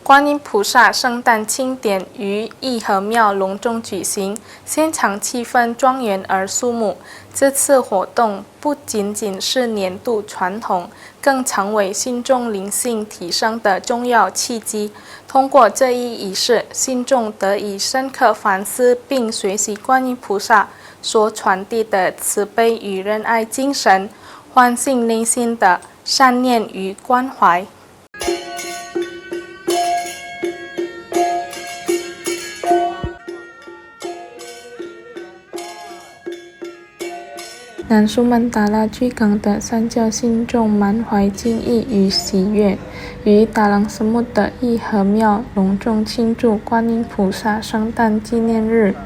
观音菩萨圣诞庆典于义和庙隆重举行，现场气氛庄严而肃穆。这次活动不仅仅是年度传统，更成为信众灵性提升的重要契机。通过这一仪式，信众得以深刻反思并学习观音菩萨所传递的慈悲与仁爱精神，唤醒内心的善念与关怀。南苏门答腊巨港的三教信众满怀敬意与喜悦，于达朗斯木的义和庙隆重庆祝观音菩萨圣诞纪念日。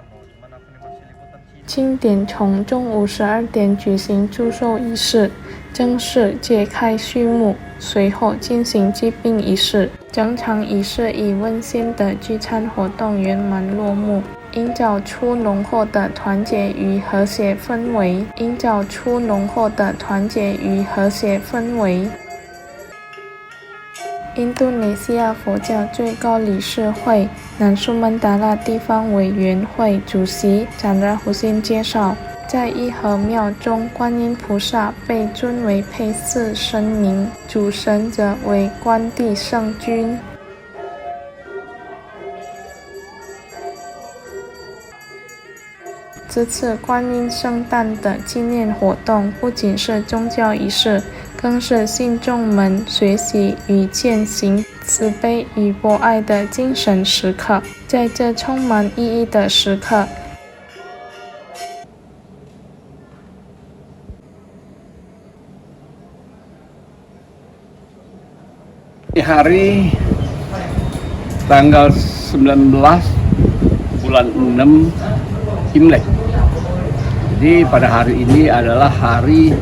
庆典从中午12点举行祝寿仪式，正式揭开序幕，随后进行祭宾仪式。整场仪式以温馨的聚餐活动圆满落幕，营造出浓厚的团结与和谐氛围。印度尼西亚佛教最高理事会南苏门答腊地方委员会主席展拉胡辛介绍，在义和庙中，观音菩萨被尊为配祀神明，主神者为观地圣君。这次观音圣诞的纪念活动不仅是宗教仪式，更是信众们学习与践行慈悲与博爱的精神时刻。在这充满意义的时刻，hari tanggal 19 bulan 6 Imlek. Jadi pada hari ini adalah hari,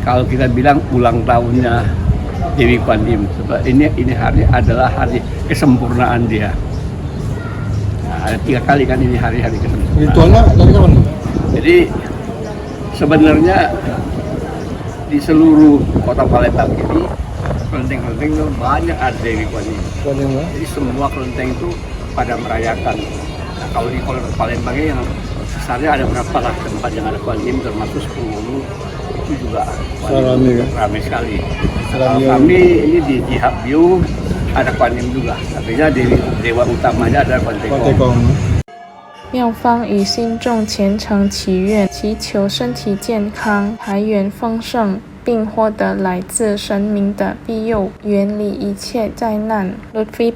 kalau kita bilang ulang tahunnya Dewi Kuan Im. Ini hari adalah hari kesempurnaan dia. Nah, ada 3 kali kan ini hari-hari kesempurnaan. Ritualnya dari kapan? Jadi sebenarnya di seluruh kota Palembang ini kelenteng-kelenteng itu banyak ada Dewi Kuan Im. Jadi semua kelenteng itu pada merayakan. Nah, kalau di kota Palembang ini yang besarnya ada berapa lah tempat yang ada Kuan Im, termasuk Sepuluh itu juga ramai sekali. Kalau kami ini di Jihab View ada Kuan Im juga, artinya dewa utamanya adalah Kuan Tekong. 庙方与信众虔诚祈愿，祈求身体健康、财源丰盛，并获得来自神明的庇佑，远离一切灾难。Lutfi